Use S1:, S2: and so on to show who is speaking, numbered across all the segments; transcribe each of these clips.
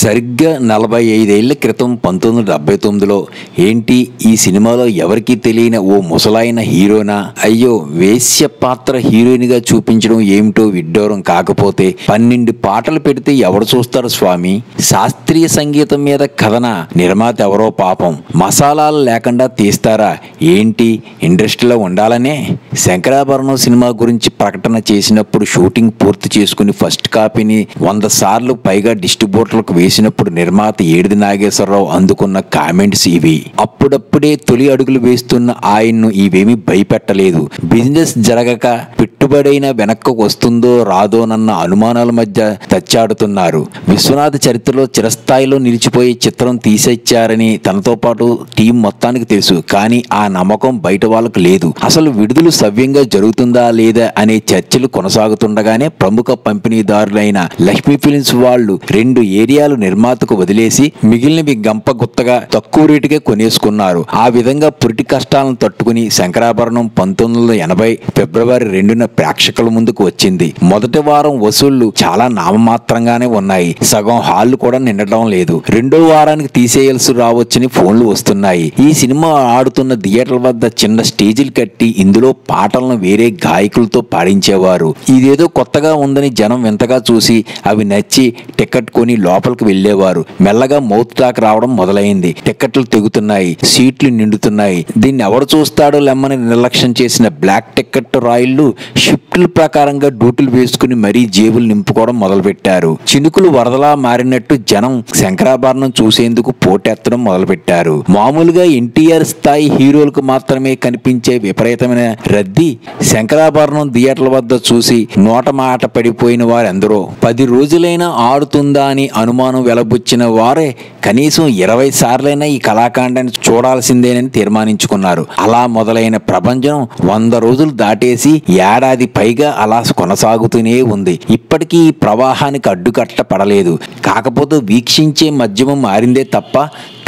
S1: సరిగ్గా 45 ఏళ్ల క్రితం 1979లో ఏంటి ఈ సినిమాలో ఎవరికీ తెలియని ఓ ముసలాయన హీరోనా, అయ్యో వేశ్య పాత్ర హీరోయిన్గా చూపించడం ఏమిటో విడ్డూరం. కాకపోతే 12 పాటలు పెడితే ఎవరు చూస్తారు స్వామి? శాస్త్రీయ సంగీతం మీద కథన, నిర్మాత ఎవరో పాపం మసాలాలు లేకుండా తీస్తారా ఏంటి? ఇండస్ట్రీలో ఉండాలనే. శంకరాభరణం సినిమా గురించి ప్రకటన చేసినప్పుడు షూటింగ్ పూర్తి చేసుకుని ఫస్ట్ కాపీని 100 సార్లు పైగా డిస్ట్రిబ్యూటర్లకు వేసినప్పుడు నిర్మాత ఏడిది నాగేశ్వరరావు అందుకున్న కామెంట్స్ ఇవి. అప్పుడప్పుడే తొలి అడుగులు వేస్తున్న ఆయన్ను ఇవేమీ భయపెట్టలేదు. బిజినెస్ జరగక పెట్టుబడైన వెనక్కు వస్తుందో రాదోనన్న అనుమానాల మధ్య తచ్చాడుతున్నారు. విశ్వనాథ్ చరిత్రలో చిరస్థాయిలో నిలిచిపోయే చిత్రం తీసేచ్చారని తనతో పాటు టీం మొత్తానికి తెలుసు. కానీ ఆ నమ్మకం బయట వాళ్ళకు లేదు. అసలు విడుదల సవ్యంగా జరుగుతుందా లేదా అనే చర్చలు కొనసాగుతుండగానే ప్రముఖ పంపిణీదారులైన లక్ష్మీ ఫిలిమ్స్ వాళ్ళు 2 ఏరియాలు నిర్మాతకు వదిలేసి మిగిలినవి గంప గుత్తగా తక్కువ రేటుకే కొనేసుకున్నారు. ఆ విధంగా పురిటి కష్టాలను తట్టుకుని శంకరాభరణం 1980 ఫిబ్రవరి 2న ప్రేక్షకుల ముందుకు వచ్చింది. మొదటి వారం వసూళ్లు చాలా నామమాత్రంగానే ఉన్నాయి. సగం హాళ్లు కూడా నిండటం లేదు. రెండో వారానికి తీసేయాల్సి రావచ్చని ఫోన్లు వస్తున్నాయి. ఈ సినిమా ఆడుతున్న థియేటర్ల వద్ద చిన్న స్టేజీలు కట్టి ఇందులో పాటలను వేరే గాయకులతో పాడించేవారు. ఇదేదో కొత్తగా ఉందని జనం వింతగా చూసి అవి నచ్చి టికెట్ కొని లోపలికి వెళ్లేవారు. మెల్లగా మౌత్ టాక్ రావడం మొదలైంది. టికెట్లు తెగుతున్నాయి, సీట్లు నిండుతున్నాయి. దీన్ని ఎవరు చూస్తాడో లెమ్మని నిర్లక్ష్యం చేసిన బ్లాక్ టికెట్ రాయిళ్లు షిఫ్టుల ప్రకారంగా డ్యూటీలు వేసుకుని మరీ జేబులు నింపుకోవడం మొదలుపెట్టారు. చినుకులు వరదలా మారినట్టు జనం శంకరాభరణం చూసేందుకు పోటెత్తడం మొదలుపెట్టారు. మామూలుగా ఎన్టీఆర్ స్థాయి హీరోలకు మాత్రమే కనిపించే విపరీతమైన రద్దీ శంకరాభరణం థియేటర్ల వద్ద చూసి నోట మాట పడిపోయిన వారెందరో 10 రోజులైనా ఆడుతుందా అని అనుమానం వెలబుచ్చిన వారే కనీసం 20 సార్లైనా ఈ కళాఖండాన్ని చూడాల్సిందేనని తీర్మానించుకున్నారు. అలా మొదలైన ప్రపంచం 100 రోజులు దాటేసి ఏడాది పైగా అలా కొనసాగుతూనే ఉంది. ఇప్పటికీ ఈ ప్రవాహానికి అడ్డుకట్ట పడలేదు. కాకపోతే వీక్షించే మాధ్యమం మారిందే తప్ప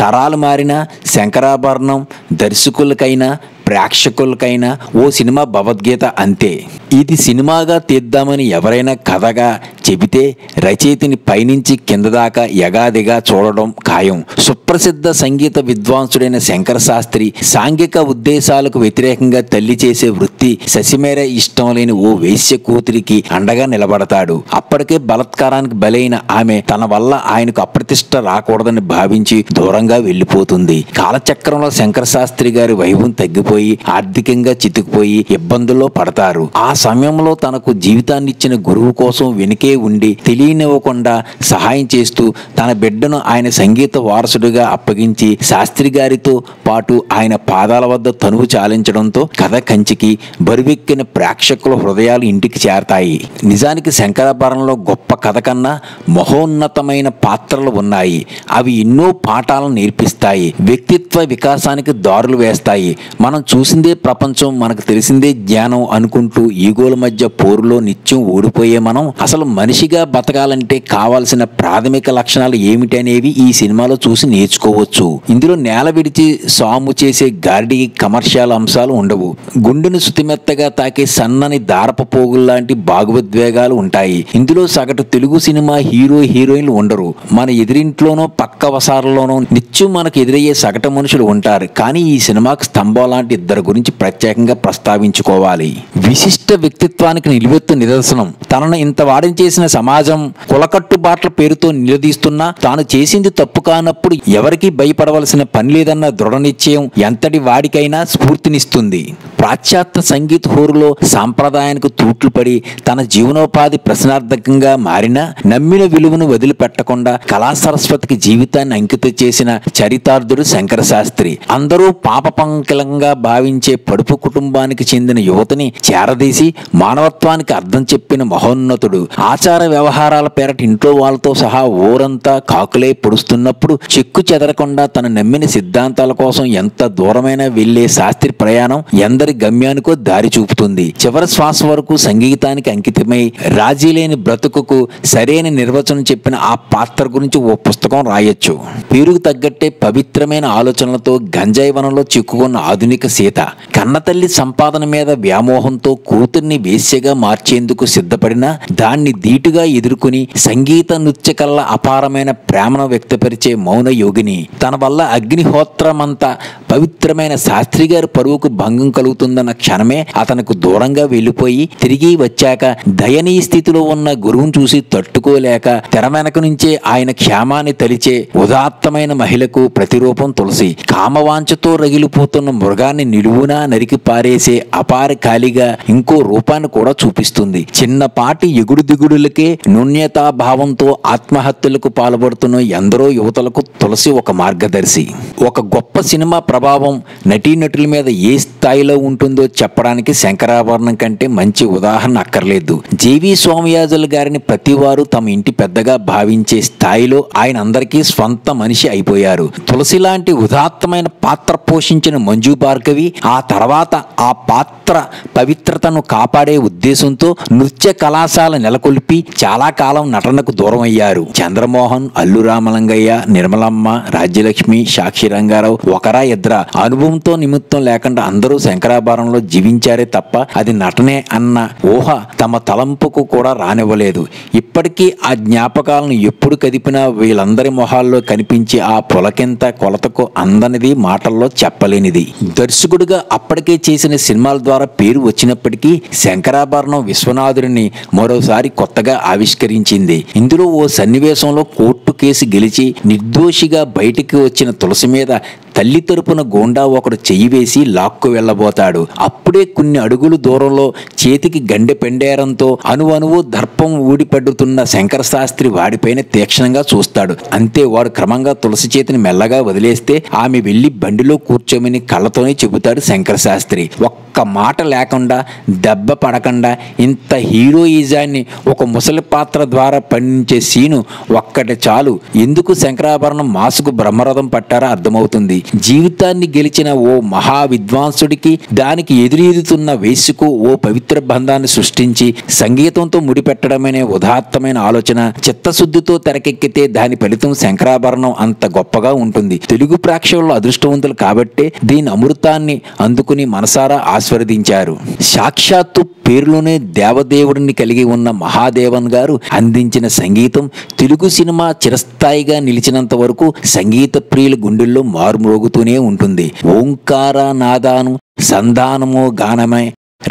S1: తరాలు మారినా శంకరాభరణం దర్శకులకైనా ప్రేక్షకులకైనా ఓ సినిమా భగవద్గీత అంతే. ఇది సినిమాగా తీద్దామని ఎవరైనా కథగా చెబితే రచయితని పైనుంచి కింద దాకా యగాదిగా చూడడం ఖాయం. సుప్రసిద్ధ సంగీత విద్వాంసుడైన శంకర శాస్త్రి సాంఘిక ఉద్దేశాలకు వ్యతిరేకంగా తల్లి చేసే వృత్తి శశిమేర ఇష్టం లేని ఓ వేశ్య కూతురికి అండగా నిలబడతాడు. అప్పటికే బలత్కారానికి బలైన ఆమె తన వల్ల ఆయనకు అప్రతిష్ట రాకూడదని భావించి దూరంగా వెళ్ళిపోతుంది. కాలచక్రంలో శంకర శాస్త్రి గారి వైభవం తగ్గిపోయి ఆర్థికంగా చితికిపోయి ఇబ్బందుల్లో పడతారు. ఆ సమయంలో తనకు జీవితాన్ని ఇచ్చిన గురువు కోసం వెనుకే ఉండి తెలియనివ్వకుండా సహాయం చేస్తూ తన బిడ్డను ఆయన సంగీత వారసుడిగా అప్పగించి శాస్త్రి గారితో పాటు ఆయన పాదాల వద్ద తనువు చాలించడంతో కథ కంచికి బరువెక్కిన ప్రేక్షకుల హృదయాలు ఇంటికి చేరతాయి. నిజానికి శంకరాభరణంలో గొప్ప కథ కన్నా మహోన్నతమైన పాత్రలు ఉన్నాయి. అవి ఎన్నో పాఠాలను నేర్పిస్తాయి, వ్యక్తిత్వ వికాసానికి దారులు వేస్తాయి. మనం చూసిందే ప్రపంచం, మనకు తెలిసిందే జ్ఞానం అనుకుంటూ ఈగోల మధ్య పోరులో నిత్యం ఓడిపోయే మనం అసలు మనిషిగా బతకాలంటే కావాల్సిన ప్రాథమిక లక్షణాలు ఏమిటి అనేవి ఈ సినిమాలో చూసి నేర్చుకోవచ్చు. ఇందులో నేల విడిచి సాము చేసే గార్డీ కమర్షియల్ అంశాలు ఉండవు. గుండెను శుతిమెత్తగా తాకే సన్నని దారపు పోగుల్లాంటి భాగోద్వేగాలు ఉంటాయి. ఇందులో సగటు తెలుగు సినిమా హీరో హీరోయిన్లు ఉండరు. మన ఎదిరింట్లోనో పక్క వసారలోనో నిత్యం మనకు ఎదురయ్యే సగటు మనుషులు ఉంటారు. కానీ ఈ సినిమాకు స్తంభం లాంటి ఇద్దరు గురించి ప్రత్యేకంగా ప్రస్తావించుకోవాలి. విశిష్ట వ్యక్తిత్వానికి నిలువెత్తు నిదర్శనం. తనను ఇంత వాడిని చేసిన సమాజం కులకట్టుబాట్ల పేరుతో నిలదీస్తున్నా తాను చేసింది తప్పు కానప్పుడు ఎవరికీ భయపడవలసిన పని లేదన్న దృఢ నిశ్చయం ఎంతటి వాడికైనా స్ఫూర్తినిస్తుంది. పాశ్చాత్య సంగీత హోరులో సాంప్రదాయానికి తూట్లు పడి తన జీవనోపాధి ప్రశ్నార్థకంగా మారిన నమ్మిన విలువను వదిలిపెట్టకుండా కళా సరస్వతికి జీవితాన్ని అంకితం చేసిన చరితార్థుడు శంకర శాస్త్రి. అందరూ పాప పంకిలంగా భావించే పడుపు కుటుంబానికి చెందిన యువతని చేరదీసి మానవత్వానికి అర్థం చెప్పిన మహోన్నతుడు. ఆచార వ్యవహారాల పేరట ఇంట్లో వాళ్ళతో సహా ఊరంతా కాకులే పొడుస్తున్నప్పుడు చెక్కు చెదరకుండా తన నమ్మిన సిద్ధాంతాల కోసం ఎంత దూరమైనా వెళ్లే శాస్త్రి ప్రయాణం ఎందరి గమ్యానికో దారి చూపుతుంది. చివరి శ్వాస వరకు సంగీతానికి అంకితమై రాజీ లేని బ్రతుకుకు సరైన నిర్వచనం చెప్పిన ఆ పాత్ర గురించి ఓ పుస్తకం రాయొచ్చు. పేరుకు తగ్గట్టే పవిత్రమైన ఆలోచనలతో గంజాయి వనంలో చిక్కుకున్న ఆధునిక సీత కన్నతల్లి సంపాదన మీద వ్యామోహంతో కూతుర్ని వేశ్యగా మార్చేందుకు సిద్ధపడినా దాన్ని ధీటుగా ఎదుర్కొని సంగీత నృత్య కళల అపారమైన ప్రేమను వ్యక్తపరిచే మౌన యోగిని. తన వల్ల అగ్నిహోత్రమంతా పవిత్రమైన శాస్త్రి గారి పరువుకు భంగం కలుగుతుందన్న క్షణమే అతనికి దూరంగా వెళ్ళిపోయి తిరిగి వచ్చాక దయనీయ స్థితిలో ఉన్న గురువును చూసి తట్టుకోలేక తెర వెనక నుంచే ఆయన క్షేమాన్ని తలిచే ఉదాత్తమైన మహిళకు ప్రతిరూపం తులసి. కామవాంఛతో రగిలిపోతున్న మృగాన్ని నిలువునా నరికి పారేసే అపార ఖాళీగా ఇంకో రూపాన్ని కూడా చూపిస్తుంది. చిన్నపాటి ఎగుడు దిగుడులకే న్యూన్యతా భావంతో ఆత్మహత్యలకు పాల్పడుతున్న ఎందరో యువతలకు తులసి ఒక మార్గదర్శి. ఒక గొప్ప సినిమా ప్రభావం నటీనటుల మీద ఏ స్థాయిలో ఉంటుందో చెప్పడానికి శంకరాభరణం కంటే మంచి ఉదాహరణ అక్కర్లేదు. జేవి సోమయాజులు గారిని ప్రతివారు తమ ఇంటి పెద్దగా భావించే స్థాయిలో ఆయన అందరికీ స్వంత మనిషి అయిపోయారు. తులసి లాంటి ఉదాత్తమైన పాత్ర పోషించిన మంజు భార్గవి ఆ తర్వాత ఆ పాత్ర పవిత్రతను కాపాడే ఉద్దేశంతో నృత్య కళాశాల నెలకొల్పి చాలా కాలం నటనకు దూరం అయ్యారు. చంద్రమోహన్, అల్లు రామలింగయ్య, నిర్మలమ్మ, రాజ్యలక్ష్మి, సాక్షి రంగారావు ఒకరా ఇద్దరా అనుభవంతో నిమిత్తం లేకుండా అందరూ శంకరాభరణంలో జీవించారే తప్ప అది నటనే అన్న ఊహ తమ తలంపుకు కూడా రానివ్వలేదు. ఇప్పటికీ ఆ జ్ఞాపకాలను ఎప్పుడు కదిపినా వీళ్ళందరి మొహాల్లో కనిపించే ఆ పులకింత కొలతకు అందనిది మాటల్లో చెప్పలేనిది. దర్శకుడిగా అప్పటికే చేసిన సినిమాల ద్వారా పేరు వచ్చినప్పటికీ శంకరాభరణం విశ్వనాథుడిని మరోసారి కొత్తగా ఆవిష్కరించింది. ఇందులో ఓ సన్నివేశంలో కోర్టు కేసు గెలిచి నిర్దోషిగా బయటికి వచ్చిన తులసి మీద తల్లి తరపున గోండా ఒకడు చెయ్యి వేసి లాక్కు వెళ్ళబోతాడు. అప్పుడే కొన్ని అడుగులు దూరంలో చేతికి గండె పెండేరంతో అణువణువు దర్పం ఊడిపడుతున్న శంకర శాస్త్రి వాడిపైన తీక్షణంగా చూస్తాడు. అంతే, వాడు క్రమంగా తులసి చేతిని మెల్లగా వదిలేస్తే ఆమె వెళ్లి బండిలో కూర్చోమని కళ్ళతోనే చెబుతాడు శంకర శాస్త్రి. ఒక్క మాట లేకుండా, దెబ్బ పడకుండా ఇంత హీరోయిజాన్ని ఒక ముసలి పాత్ర ద్వారా పండించే సీను ఒక్కటి చాలు. ఎందుకు శంకరాభరణం మాసుకు బ్రహ్మరథం పట్టారో అర్థమవుతుంది. జీవితాన్ని గెలిచిన ఓ మహా విద్వాంసుడికి దానికి ఎదురీదుతున్న వేసుకు ఓ పవిత్ర బంధాన్ని సృష్టించి సంగీతంతో ముడిపెట్టడమనే ఉదాత్తమైన ఆలోచన చిత్తశుద్ధితో తెరకెక్కితే దాని ఫలితం శంకరాభరణం అంత గొప్పగా ఉంటుంది. తెలుగు ప్రేక్షకులు అదృష్టవంతులు కాబట్టే దీని అమృతాన్ని అందుకుని మనసారా ఆస్వాదించారు. సాక్షాత్తు పేరులోనే దేవదేవుడిని కలిగి ఉన్న మహాదేవన్ గారు అందించిన సంగీతం తెలుగు సినిమా చిరస్థాయిగా నిలిచినంత వరకు సంగీత ప్రియుల గుండెల్లో మారుమ్రోగుతూనే ఉంటుంది. ఓంకార నాదాను సంధానము గానమై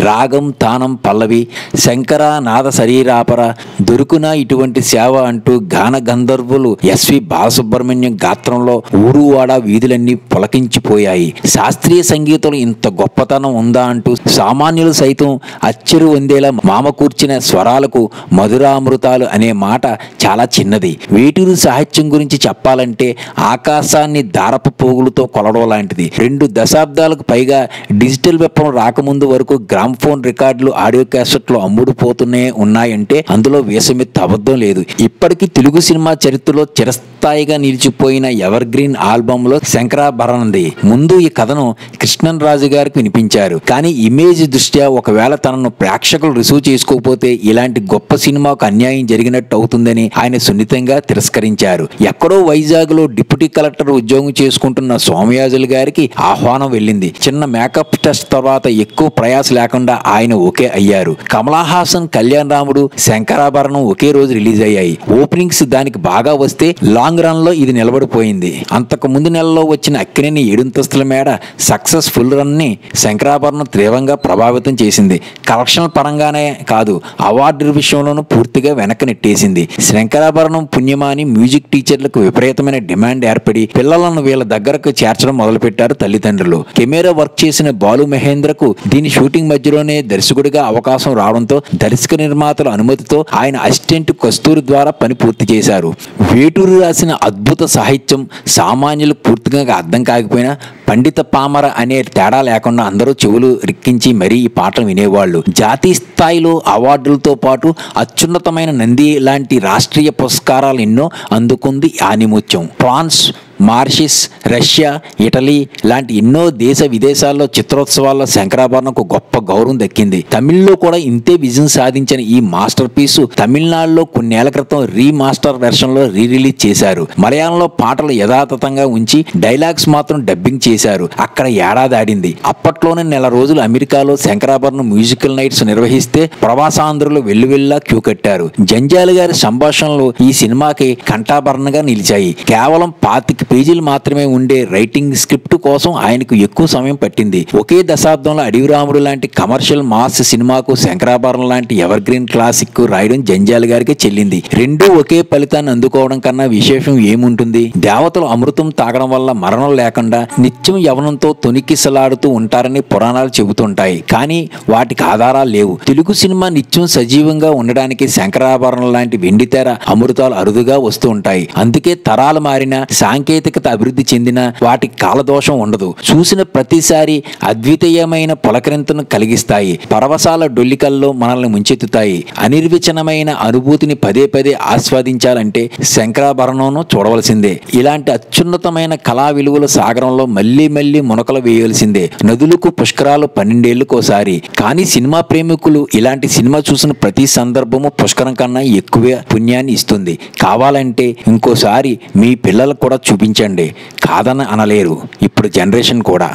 S1: రాగం తానం పల్లవి శంకర నాద శరీరాపర దొరుకున ఇటువంటి సేవ అంటూ గాన గంధర్వులు ఎస్వి బాలసుబ్రహ్మణ్యం గాత్రంలో ఊరువాడ వీధులన్నీ పులకించిపోయాయి. శాస్త్రీయ సంగీతంలో ఇంత గొప్పతనం ఉందా అంటూ సామాన్యులు సైతం అచ్చెరు వందేలా మామ కూర్చిన స్వరాలకు మధురామృతాలు అనే మాట చాలా చిన్నది. వేటూరు సాహిత్యం గురించి చెప్పాలంటే ఆకాశాన్ని దారపు పోగులతో కొలడం లాంటిది. 2 దశాబ్దాలకు పైగా డిజిటల్ విప్లవం రాకముందు వరకు గ్రామ్ఫోన్ రికార్డులు, ఆడియో క్యాసెట్లు అమ్ముడుపోతూనే ఉన్నాయంటే అందులో వేసమెత్తి అబద్ధం లేదు. ఇప్పటికీ తెలుగు సినిమా చరిత్రలో చిరస్థాయిగా నిలిచిపోయిన ఎవర్ గ్రీన్ ఆల్బమ్ లో శంకరాభరణంది. ముందు ఈ కథను కృష్ణన్ రాజు గారికి వినిపించారు. కానీ ఇమేజ్ దృష్ట్యా ఒకవేళ తనను ప్రేక్షకులు రిసీవ్ చేసుకోకపోతే ఇలాంటి గొప్ప సినిమాకు అన్యాయం జరిగినట్టు అవుతుందని ఆయన సున్నితంగా తిరస్కరించారు. ఎక్కడో వైజాగ్ లో డిప్యూటీ కలెక్టర్ ఉద్యోగం చేసుకుంటున్న సోమయాజులు గారికి ఆహ్వానం వెళ్ళింది. చిన్న మేకప్ టెస్ట్ తర్వాత ఎక్కువ ప్రయాస లేకుండా ఆయన ఓకే అయ్యారు. కమలాహాసన్, కళ్యాణ్ రాముడు, శంకరాభరణం ఒకే రోజు రిలీజ్ అయ్యాయి. ఓపెనింగ్స్ దానికి బాగా వస్తే లాంగ్ రన్ లో ఇది నిలబడిపోయింది. అంతకు ముందు నెలలో వచ్చిన అక్కినేని 7 మేడ సక్సెస్ ఫుల్ రన్ ని శంకరాభరణం తీవ్రంగా ప్రభావితం చేసింది. కలెక్షన్ పరంగానే కాదు, అవార్డు విషయంలోనూ పూర్తిగా వెనక్కి నెట్టేసింది. శంకరాభరణం పుణ్యమాని మ్యూజిక్ టీచర్లకు విపరీతమైన డిమాండ్ ఏర్పడి పిల్లలను వీళ్ళ దగ్గరకు చేర్చడం మొదలుపెట్టారు తల్లిదండ్రులు. కెమెరా వర్క్ చేసిన బాలు మహేంద్రకు దీని షూటింగ్ మధ్యలోనే దర్శకుడిగా అవకాశం రావడంతో దర్శక నిర్మాతల అనుమతితో ఆయన అసిస్టెంట్ కస్తూరి ద్వారా పని పూర్తి చేశారు. వేటూరు రాసిన అద్భుత సాహిత్యం సామాన్యులకు పూర్తిగా అర్థం కాకపోయినా పండిత పామర అనే తేడా లేకుండా అందరూ చెవులు రిక్కించి మరీ ఈ పాటలు వినేవాళ్ళు. జాతీయ స్థాయిలో అవార్డులతో పాటు అత్యున్నతమైన నంది లాంటి రాష్ట్రీయ పురస్కారాలు ఎన్నో అందుకుంది ఆనిముత్యం. ఫ్రాన్స్ మారిషస్, రష్యా, ఇటలీ లాంటి ఎన్నో దేశ విదేశాల్లో చిత్రోత్సవాల్లో శంకరాభరణంకు గొప్ప గౌరవం దక్కింది. తమిళ్లో కూడా ఇంతే విజయం సాధించిన ఈ మాస్టర్ పీసు తమిళనాడులో కొన్నేళ్ల క్రితం రీమాస్టర్ వెర్షన్ లో రిలీజ్ చేశారు. మలయాళంలో పాటలు యథాతథంగా ఉంచి డైలాగ్స్ మాత్రం డబ్బింగ్ చేశారు. అక్కడ ఏడాది ఆడింది. అప్పట్లోనే నెల రోజులు అమెరికాలో శంకరాభరణం మ్యూజికల్ నైట్స్ నిర్వహిస్తే ప్రవాసాంధ్రులు వెల్లువెల్లా క్యూ కట్టారు. జంజాల గారి సంభాషణలు ఈ సినిమాకి కంఠాభరణంగా నిలిచాయి. కేవలం 25 పేజీలు మాత్రమే ఉండే రైటింగ్ స్క్రిప్ట్ కోసం ఆయనకు ఎక్కువ సమయం పట్టింది. ఒకే దశాబ్దంలో అడవిరాముడు లాంటి కమర్షియల్ మాస్ సినిమాకు శంకరాభరణం లాంటి ఎవర్ గ్రీన్ క్లాసిక్ రాయడం జంజాల గారికి చెల్లింది. రెండూ ఒకే ఫలితాన్ని అందుకోవడం కన్నా విశేషం ఏముంటుంది? దేవతలు అమృతం తాగడం వల్ల మరణం లేకుండా నిత్యం యవనంతో తొనికిసలాడుతూ ఉంటారని పురాణాలు చెబుతుంటాయి. కానీ వాటికి ఆధారాలు లేవు. తెలుగు సినిమా నిత్యం సజీవంగా ఉండడానికి శంకరాభరణం లాంటి వెండితెర అమృతాలు అరుదుగా వస్తూ ఉంటాయి. అందుకే తరాలు మారిన, సాంకేతికత అభివృద్ధి చెందిన వాటికి కాలదోషం ఉండదు. చూసిన ప్రతిసారి అద్వితీయమైన పులకరింతను కలిగిస్తాయి. పరవశాల డొల్లికల్లో మనల్ని ముంచెత్తుతాయి. అనిర్వచనమైన అనుభూతిని పదే పదే ఆస్వాదించాలంటే శంకరాభరణంను చూడవలసిందే. ఇలాంటి అత్యున్నతమైన కళా విలువల సాగరంలో మళ్లీ మళ్లీ మునకలు వేయవలసిందే. నదులకు పుష్కరాలు 12 ఏళ్లకోసారి. కానీ సినిమా ప్రేమికులు ఇలాంటి సినిమా చూసిన ప్రతి సందర్భము పుష్కరం కన్నా ఎక్కువ పుణ్యాన్ని ఇస్తుంది. కావాలంటే ఇంకోసారి మీ పిల్లలకు కూడా చూపించండి. కాదని అనలేరు ఇప్పుడు జనరేషన్ కూడా.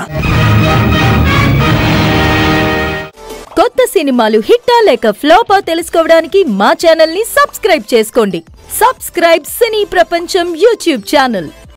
S2: కొత్త సినిమాలు హిట్టా లేక ఫ్లాపా తెలుసుకోవడానికి మా ఛానల్ ని సబ్స్క్రైబ్ చేసుకోండి. సబ్స్క్రైబ్ సినీ ప్రపంచం యూట్యూబ్ ఛానల్.